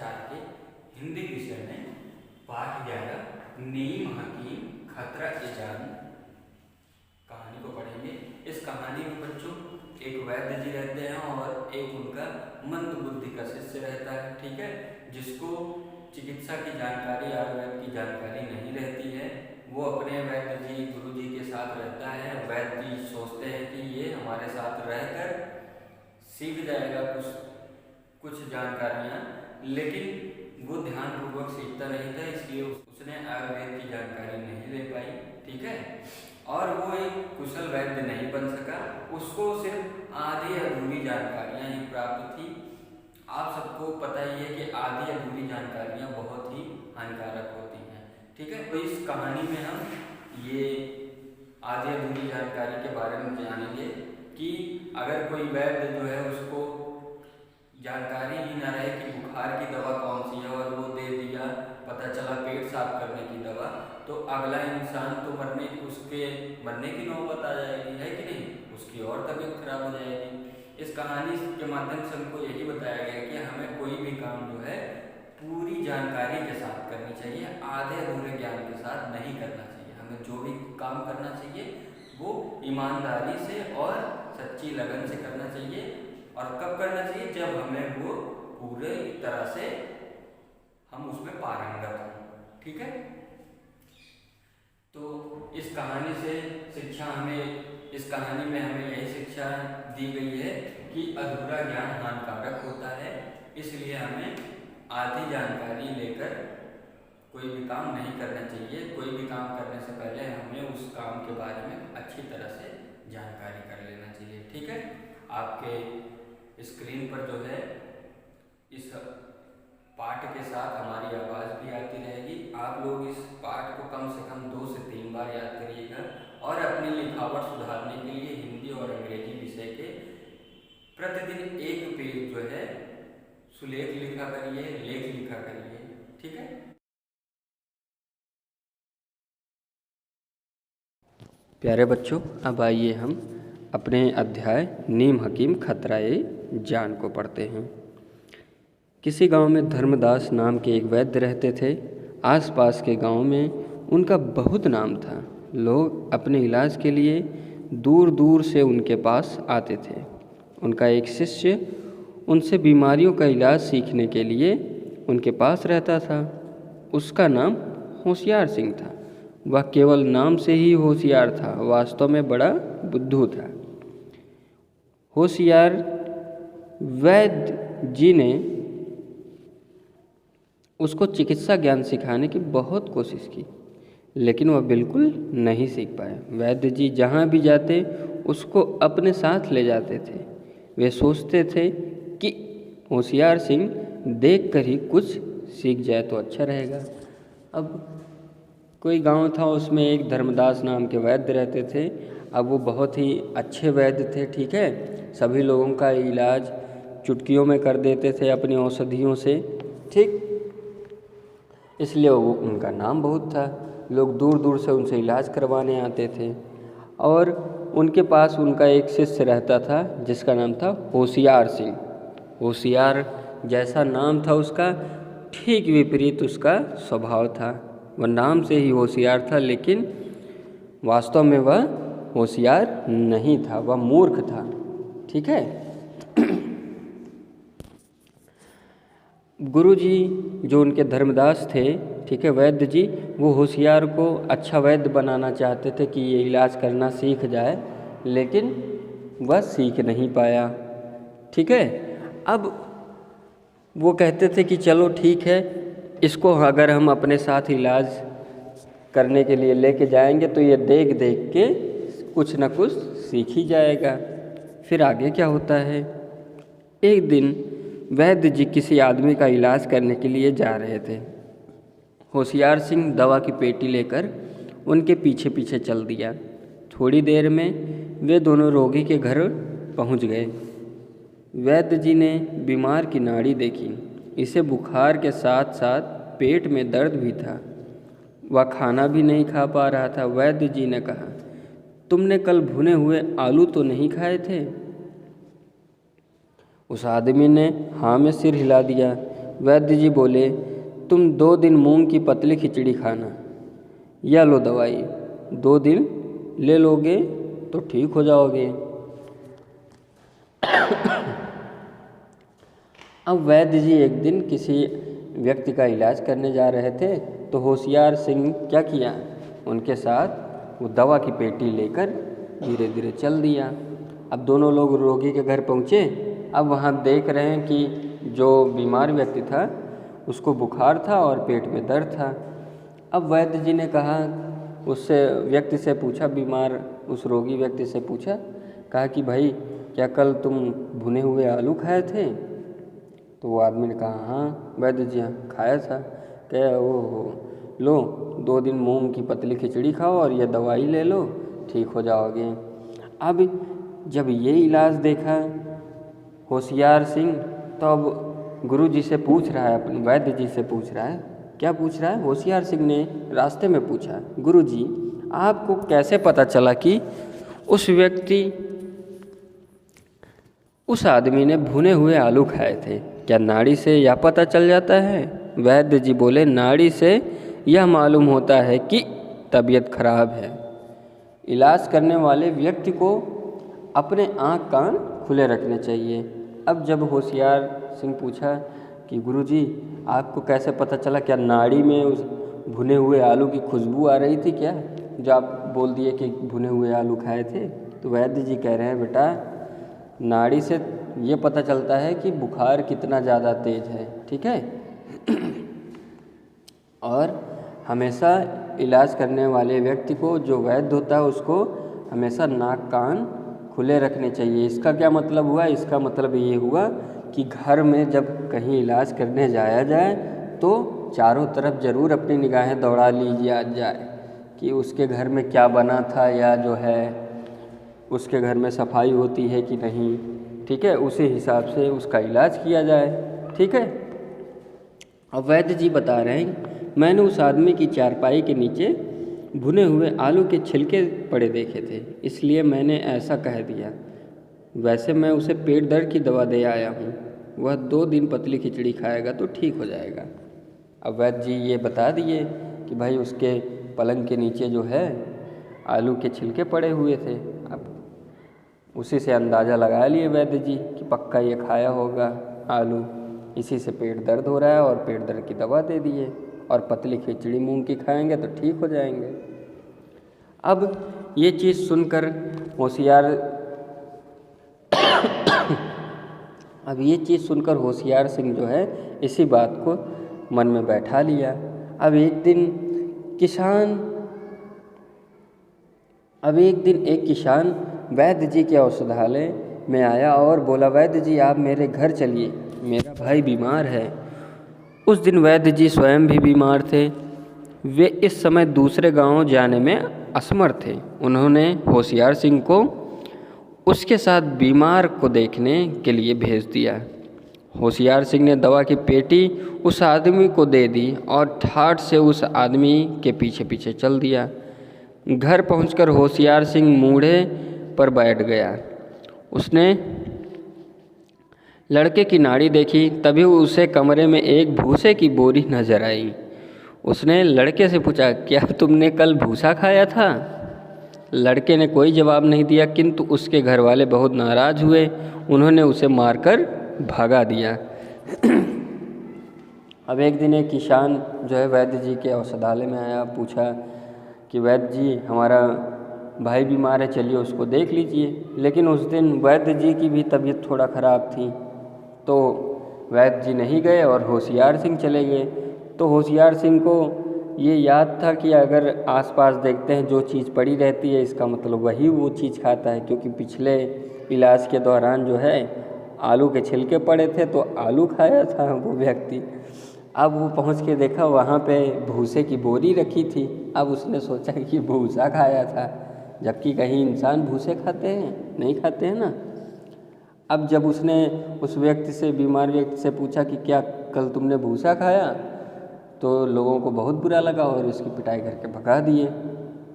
4 के हिंदी विषय में पाठ 11 नीम हकीम खतरा ए जान कहानी को पढ़ेंगे। इस कहानी में बच्चों एक वैद्य जी रहते हैं और एक उनका मंद बुद्धि का शिष्य रहता है, ठीक है, जिसको चिकित्सा की जानकारी, आयुर्वेद की जानकारी नहीं रहती है। वो अपने वैद्य जी गुरु जी के साथ रहता है। वैद्य जी सोचते हैं कि ये हमारे साथ रहकर सीख जाएगा कुछ जानकारियाँ, लेकिन वो ध्यानपूर्वक सीखता नहीं था, इसलिए उसने आयुर्वेद की जानकारी नहीं ले पाई, ठीक है, और वो एक कुशल वैद्य नहीं बन सका। उसको सिर्फ आधी अधूरी जानकारियाँ ही प्राप्त थी। आप सबको पता ही है कि आधी अधूरी जानकारियाँ बहुत ही हानिकारक होती हैं, ठीक है। तो इस कहानी में हम ये आधी अधूरी जानकारी के बारे में जानेंगे कि अगर कोई वैद्य जो है उसको जानकारी ही ना रहे कि बुखार की दवा कौन सी है और वो दे दिया, पता चला पेट साफ करने की दवा, तो अगला इंसान तो मरने की नौबत आ जाएगी, है कि नहीं, उसकी और तबीयत खराब हो जाएगी। इस कहानी के माध्यम से हमको यही बताया गया कि हमें कोई भी काम जो है पूरी जानकारी के साथ करनी चाहिए, आधे अधूरे ज्ञान के साथ नहीं करना चाहिए। हमें जो भी काम करना चाहिए वो ईमानदारी से और सच्ची लगन से करना चाहिए। और कब करना चाहिए? जब हमें वो पूरे तरह से हम उसमें पारंगत हों, ठीक है। तो इस कहानी में हमें यही शिक्षा दी गई है कि अधूरा ज्ञान हानिकारक होता है, इसलिए हमें आधी जानकारी लेकर कोई भी काम नहीं करना चाहिए। कोई भी काम करने से पहले हमें उस काम के बारे में अच्छी तरह से जानकारी कर लेना चाहिए, ठीक है। आपके स्क्रीन पर जो है इस पाठ के साथ हमारी आवाज़ भी आती रहेगी। आप लोग इस पाठ को कम से कम 2 से 3 बार याद करिएगा और अपनी लिखावट सुधारने के लिए हिंदी और अंग्रेजी विषय के प्रतिदिन एक पेज जो है सुलेख लिखा करिए, लेख लिखा करिए, ठीक है। प्यारे बच्चों, अब आइए हम अपने अध्याय नीम हकीम खतरा ए जान को पढ़ते हैं। किसी गांव में धर्मदास नाम के एक वैद्य रहते थे। आसपास के गांव में उनका बहुत नाम था। लोग अपने इलाज के लिए दूर दूर से उनके पास आते थे। उनका एक शिष्य उनसे बीमारियों का इलाज सीखने के लिए उनके पास रहता था। उसका नाम होशियार सिंह था। वह केवल नाम से ही होशियार था, वास्तव में बड़ा बुद्धू था। होशियार वैद्य जी ने उसको चिकित्सा ज्ञान सिखाने की बहुत कोशिश की, लेकिन वह बिल्कुल नहीं सीख पाए। वैद्य जी जहाँ भी जाते उसको अपने साथ ले जाते थे। वे सोचते थे कि होशियार सिंह देखकर ही कुछ सीख जाए तो अच्छा रहेगा। अब कोई गांव था, उसमें एक धर्मदास नाम के वैद्य रहते थे। अब वो बहुत ही अच्छे वैद्य थे, ठीक है। सभी लोगों का इलाज चुटकियों में कर देते थे अपनी औषधियों से, ठीक। इसलिए वो उनका नाम बहुत था। लोग दूर दूर से उनसे इलाज करवाने आते थे। और उनके पास उनका एक शिष्य रहता था जिसका नाम था होशियार सिंह। होशियार जैसा नाम था उसका, ठीक विपरीत उसका स्वभाव था। वह नाम से ही होशियार था, लेकिन वास्तव में वह होशियार नहीं था, वह मूर्ख था, ठीक है। गुरुजी जो उनके धर्मदास थे, ठीक है, वैद्य जी, वो होशियार को अच्छा वैद्य बनाना चाहते थे कि ये इलाज करना सीख जाए, लेकिन वह सीख नहीं पाया, ठीक है। अब वो कहते थे कि चलो ठीक है, इसको अगर हम अपने साथ इलाज करने के लिए लेके जाएंगे तो ये देख देख के कुछ न कुछ सीख ही जाएगा, फिर आगे क्या होता है। एक दिन वैद्य जी किसी आदमी का इलाज करने के लिए जा रहे थे। होशियार सिंह दवा की पेटी लेकर उनके पीछे पीछे चल दिया। थोड़ी देर में वे दोनों रोगी के घर पहुंच गए। वैद्य जी ने बीमार की नाड़ी देखी। इसे बुखार के साथ साथ पेट में दर्द भी था। वह खाना भी नहीं खा पा रहा था। वैद्य जी ने कहा, तुमने कल भुने हुए आलू तो नहीं खाए थे? उस आदमी ने हाँ में सिर हिला दिया। वैद्य जी बोले, तुम 2 दिन मूंग की पतली खिचड़ी खाना, या लो दवाई, 2 दिन ले लोगे तो ठीक हो जाओगे। अब वैद्य जी एक दिन किसी व्यक्ति का इलाज करने जा रहे थे, तो होशियार सिंह क्या किया, उनके साथ वो दवा की पेटी लेकर धीरे धीरे चल दिया। अब दोनों लोग रोगी के घर पहुँचे। अब वहाँ देख रहे हैं कि जो बीमार व्यक्ति था उसको बुखार था और पेट में दर्द था। अब वैद्य जी ने कहा, उससे व्यक्ति से पूछा, बीमार उस रोगी व्यक्ति से पूछा, कहा कि भाई क्या कल तुम भुने हुए आलू खाए थे? तो वो आदमी ने कहा, हाँ वैद्य जी, हाँ खाया था। कह, ओहो, लो 2 दिन मूंग की पतली खिचड़ी खाओ और ये दवाई ले लो, ठीक हो जाओगे। अब जब ये इलाज देखा होशियार सिंह, तो अब गुरु जी से पूछ रहा है, अपने वैद्य जी से पूछ रहा है। क्या पूछ रहा है? होशियार सिंह ने रास्ते में पूछा, गुरु जी आपको कैसे पता चला कि उस आदमी ने भुने हुए आलू खाए थे? क्या नाड़ी से यह पता चल जाता है? वैद्य जी बोले, नाड़ी से यह मालूम होता है कि तबीयत खराब है। इलाज करने वाले व्यक्ति को अपने आँख कान खुले रखने चाहिए। अब जब होशियार सिंह पूछा कि गुरुजी आपको कैसे पता चला, क्या नाड़ी में उस भुने हुए आलू की खुशबू आ रही थी क्या, जो आप बोल दिए कि भुने हुए आलू खाए थे? तो वैद्य जी कह रहे हैं, बेटा नाड़ी से ये पता चलता है कि बुखार कितना ज़्यादा तेज है, ठीक है। और हमेशा इलाज करने वाले व्यक्ति को, जो वैद्य होता है, उसको हमेशा नाक कान खुले रखने चाहिए। इसका क्या मतलब हुआ? इसका मतलब ये हुआ कि घर में जब कहीं इलाज करने जाया जाए तो चारों तरफ ज़रूर अपनी निगाहें दौड़ा लीजिए जाए कि उसके घर में क्या बना था, या जो है उसके घर में सफाई होती है कि नहीं, ठीक है। उसी हिसाब से उसका इलाज किया जाए, ठीक है। अब वैद्य जी बता रहे हैं, मैंने उस आदमी की चारपाई के नीचे भुने हुए आलू के छिलके पड़े देखे थे, इसलिए मैंने ऐसा कह दिया। वैसे मैं उसे पेट दर्द की दवा दे आया हूँ, वह 2 दिन पतली खिचड़ी खाएगा तो ठीक हो जाएगा। अब वैद्य जी ये बता दिए कि भाई उसके पलंग के नीचे जो है आलू के छिलके पड़े हुए थे। अब उसी से अंदाज़ा लगा लिए वैद्य जी कि पक्का ये खाया होगा आलू, इसी से पेट दर्द हो रहा है, और पेट दर्द की दवा दे दिए, और पतली खिचड़ी मूंग की खाएंगे तो ठीक हो जाएंगे। अब ये चीज़ सुनकर होशियार सिंह जो है इसी बात को मन में बैठा लिया। अब एक दिन एक किसान वैद्य जी के औषधालय में आया और बोला, वैद्य जी आप मेरे घर चलिए, मेरा भाई बीमार है। उस दिन वैद्य जी स्वयं भी बीमार थे। वे इस समय दूसरे गांव जाने में असमर्थ थे। उन्होंने होशियार सिंह को उसके साथ बीमार को देखने के लिए भेज दिया। होशियार सिंह ने दवा की पेटी उस आदमी को दे दी और ठाठ से उस आदमी के पीछे पीछे चल दिया। घर पहुंचकर होशियार सिंह मूढ़े पर बैठ गया। उसने लड़के की नाड़ी देखी, तभी उसे कमरे में एक भूसे की बोरी नजर आई। उसने लड़के से पूछा, क्या तुमने कल भूसा खाया था? लड़के ने कोई जवाब नहीं दिया, किंतु उसके घर वाले बहुत नाराज हुए। उन्होंने उसे मारकर भगा दिया। अब एक दिन एक किसान जो है वैद्य जी के औषधालय में आया, पूछा कि वैद्य जी हमारा भाई बीमार है, चलिए उसको देख लीजिए। लेकिन उस दिन वैद्य जी की भी तबीयत थोड़ा ख़राब थी, तो वैद्य जी नहीं गए और होशियार सिंह चले गए। तो होशियार सिंह को ये याद था कि अगर आसपास देखते हैं जो चीज़ पड़ी रहती है, इसका मतलब वही वो चीज़ खाता है, क्योंकि पिछले इलाज के दौरान जो है आलू के छिलके पड़े थे तो आलू खाया था वो व्यक्ति। अब वो पहुंच के देखा वहाँ पे भूसे की बोरी रखी थी। अब उसने सोचा कि भूसा खाया था, जबकि कहीं इंसान भूसे खाते हैं? नहीं खाते हैं ना। अब जब उसने उस व्यक्ति से, बीमार व्यक्ति से पूछा कि क्या कल तुमने भूसा खाया, तो लोगों को बहुत बुरा लगा और इसकी पिटाई करके भगा दिए।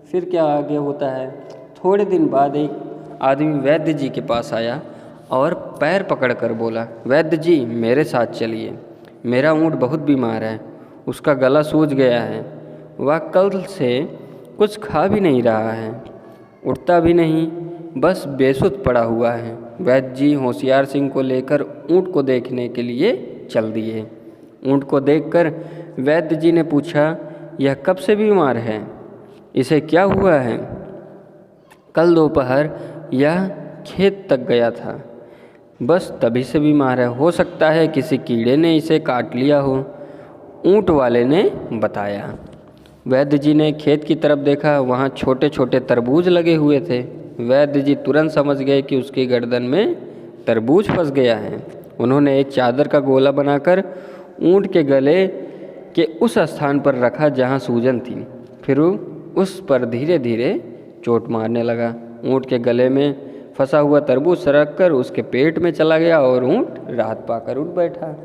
फिर क्या आगे होता है, थोड़े दिन बाद एक आदमी वैद्य जी के पास आया और पैर पकड़कर बोला, वैद्य जी मेरे साथ चलिए, मेरा ऊँट बहुत बीमार है, उसका गला सूज गया है, वह कल से कुछ खा भी नहीं रहा है, उठता भी नहीं, बस बेसुध पड़ा हुआ है। वैद्य जी होशियार सिंह को लेकर ऊँट को देखने के लिए चल दिए। ऊँट को देखकर वैद्य जी ने पूछा, यह कब से बीमार है? इसे क्या हुआ है? कल दोपहर यह खेत तक गया था, बस तभी से बीमार है। हो सकता है किसी कीड़े ने इसे काट लिया हो, ऊँट वाले ने बताया। वैद्य जी ने खेत की तरफ देखा, वहाँ छोटे छोटे तरबूज लगे हुए थे। वैद्य जी तुरंत समझ गए कि उसकी गर्दन में तरबूज फंस गया है। उन्होंने एक चादर का गोला बनाकर ऊँट के गले के उस स्थान पर रखा जहाँ सूजन थी, फिर उस पर धीरे धीरे चोट मारने लगा। ऊँट के गले में फंसा हुआ तरबूज सरक कर उसके पेट में चला गया और ऊँट राहत पाकर उठ बैठा।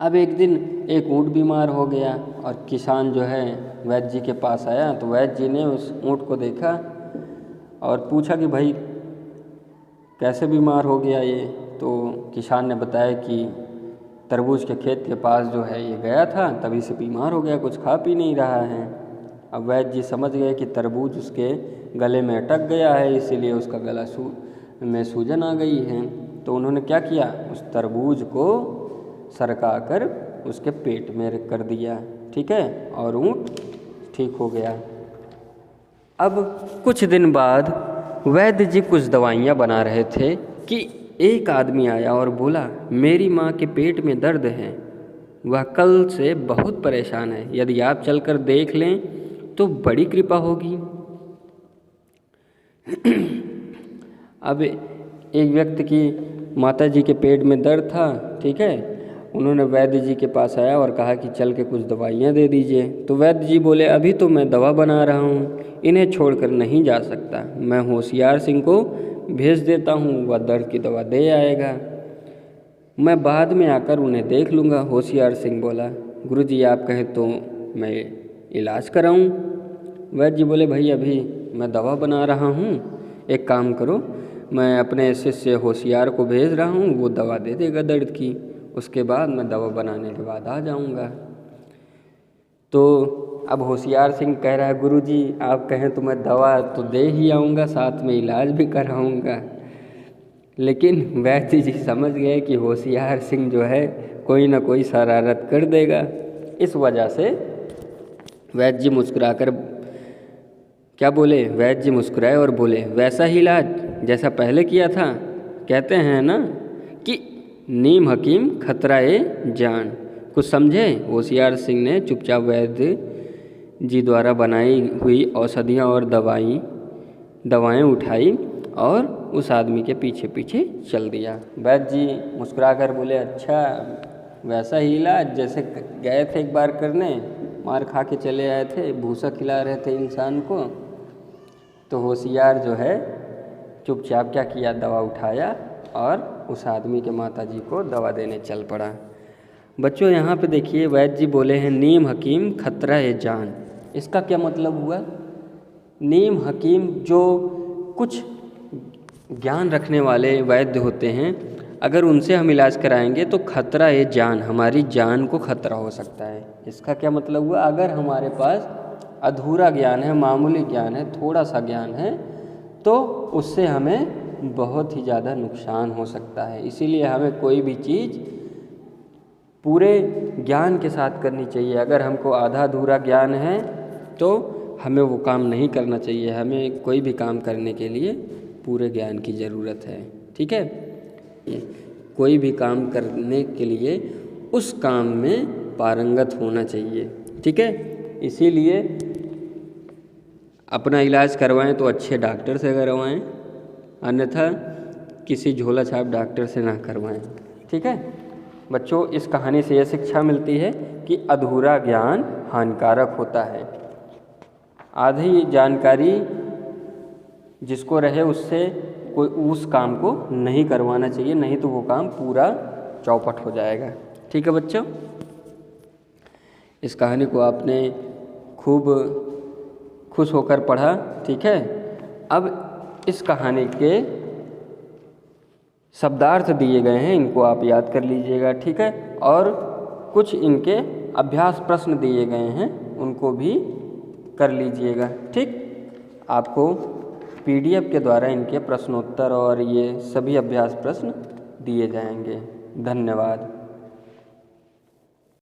अब एक दिन एक ऊँट बीमार हो गया और किसान जो है वैद्य जी के पास आया, तो वैद्य जी ने उस ऊँट को देखा और पूछा कि भाई कैसे बीमार हो गया ये? तो किसान ने बताया कि तरबूज के खेत के पास जो है ये गया था, तभी से बीमार हो गया, कुछ खा पी नहीं रहा है। अब वैद्य जी समझ गए कि तरबूज उसके गले में अटक गया है, इसीलिए उसका गला में सूजन आ गई है। तो उन्होंने क्या किया, उस तरबूज को सरका कर उसके पेट में कर दिया, ठीक है, और ऊँट ठीक हो गया। अब कुछ दिन बाद वैद्य जी कुछ दवाइयाँ बना रहे थे कि एक आदमी आया और बोला, मेरी माँ के पेट में दर्द है, वह कल से बहुत परेशान है, यदि आप चलकर देख लें तो बड़ी कृपा होगी। अब एक व्यक्ति की माता जी के पेट में दर्द था, ठीक है, उन्होंने वैद्य जी के पास आया और कहा कि चल के कुछ दवाइयाँ दे दीजिए। तो वैद्य जी बोले, अभी तो मैं दवा बना रहा हूँ, इन्हें छोड़कर नहीं जा सकता, मैं होशियार सिंह को भेज देता हूँ, वह दर्द की दवा दे आएगा, मैं बाद में आकर उन्हें देख लूँगा। होशियार सिंह बोला, गुरुजी आप कहें तो मैं इलाज कराऊँ? वैद्य जी बोले, भाई अभी मैं दवा बना रहा हूँ, एक काम करो, मैं अपने शिष्य होशियार को भेज रहा हूँ, वो दवा दे देगा दर्द की, उसके बाद मैं दवा बनाने के बाद आ जाऊँगा। तो अब होशियार सिंह कह रहा है, गुरुजी आप कहें तो मैं दवा तो दे ही आऊँगा, साथ में इलाज भी कराऊँगा। लेकिन वैद्य जी समझ गए कि होशियार सिंह जो है कोई ना कोई शरारत कर देगा। इस वजह से वैद्य जी मुस्कुराकर क्या बोले, वैद्य जी मुस्कुराए और बोले, वैसा ही इलाज जैसा पहले किया था, कहते हैं ना कि नीम हकीम खतरा ए जान, कुछ समझे? होशियार सिंह ने चुपचाप वैद्य जी द्वारा बनाई हुई औषधियाँ और दवाएं उठाई और उस आदमी के पीछे पीछे चल दिया। वैद्य जी मुस्कुराकर बोले, अच्छा वैसा ही इलाज जैसे गए थे एक बार करने, मार खा के चले आए थे, भूसा खिला रहे थे इंसान को। तो होशियार जो है चुपचाप क्या किया, दवा उठाया और उस आदमी के माता जी को दवा देने चल पड़ा। बच्चों यहाँ पे देखिए, वैद्य जी बोले हैं नीम हकीम खतरा ए जान, इसका क्या मतलब हुआ? नीम हकीम जो कुछ ज्ञान रखने वाले वैद्य होते हैं, अगर उनसे हम इलाज कराएंगे तो खतरा ए जान, हमारी जान को खतरा हो सकता है। इसका क्या मतलब हुआ? अगर हमारे पास अधूरा ज्ञान है, मामूली ज्ञान है, थोड़ा सा ज्ञान है, तो उससे हमें बहुत ही ज़्यादा नुकसान हो सकता है। इसीलिए हमें कोई भी चीज़ पूरे ज्ञान के साथ करनी चाहिए। अगर हमको आधा अधूरा ज्ञान है तो हमें वो काम नहीं करना चाहिए। हमें कोई भी काम करने के लिए पूरे ज्ञान की ज़रूरत है, ठीक है। कोई भी काम करने के लिए उस काम में पारंगत होना चाहिए, ठीक है। इसीलिए अपना इलाज करवाएं तो अच्छे डॉक्टर से करवाएं, अन्यथा किसी झोला छाप डॉक्टर से ना करवाएं, ठीक है। बच्चों इस कहानी से यह शिक्षा मिलती है कि अधूरा ज्ञान हानिकारक होता है। आधी जानकारी जिसको रहे उससे कोई उस काम को नहीं करवाना चाहिए, नहीं तो वो काम पूरा चौपट हो जाएगा, ठीक है बच्चों। इस कहानी को आपने खूब खुश होकर पढ़ा, ठीक है। अब इस कहानी के शब्दार्थ दिए गए हैं, इनको आप याद कर लीजिएगा, ठीक है। और कुछ इनके अभ्यास प्रश्न दिए गए हैं, उनको भी कर लीजिएगा, ठीक। आपको PDF के द्वारा इनके प्रश्नोत्तर और ये सभी अभ्यास प्रश्न दिए जाएंगे। धन्यवाद।